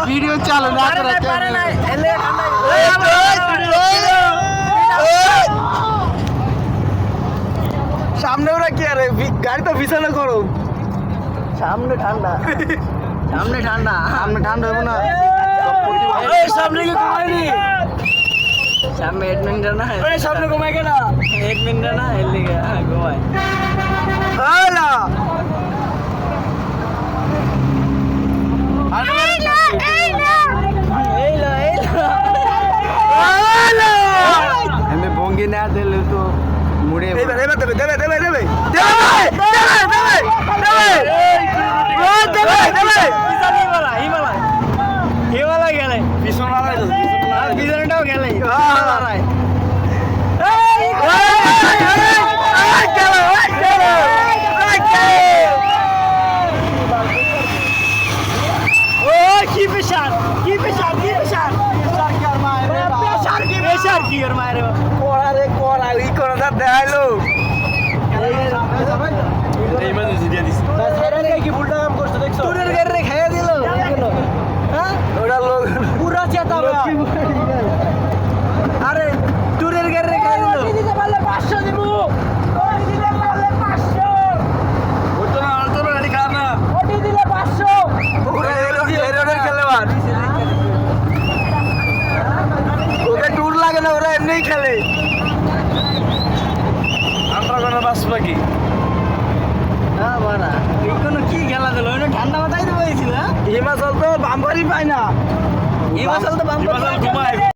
video চালু না করে সামনে ওরা কি আরে গাড়ি তো বিছানা করো সামনে ঠান্ডা সামনে ঠান্ডা সামনে ঠান্ডা হবে না সামনে কি ঘুমাইনি সামনে এডমিনটা না সামনে ঘুমাই কেন এডমিনটা না এর লিগে ঘুমাই হ্যালো আমি ভঙ্গি না দিলে তো মুড়ে এবার এবার দেবে দেবে দেবে দেবে পিছনটাও গেলে কি পেশার কি পেশার কি পেশার পেশার কি আর মায়ের কড়া রে কড়া ই কড়া দেখাইলো ইমার্জেন্সি দিয়ে দিছি কি ভুলটা কাম করছো দেখছো টুরের গাড়ি রে খাইয়া দিল হ্যাঁ ওটা লোক পুরো চেতা আরে টুরের গাড়ি রে খাইয়া দিল দিতে পারলে 500 দিব ওই দিলে পারলে 500 ওটা না আর তোর গাড়ি খারাপ না ওটি দিলে 500 ওরে এরোডের খেলোয়াড় ওকে টুর লাগে না ওরা এমনিই খেলে আমরা কোনো বাস বাকি হ্যাঁ বাড়া কোনো কি খেলা দিল ঠান্ডা মাথায় তো হয়েছিল হিমাচল তো বাম্পারই পায় না হিমাচল তো বাম্পার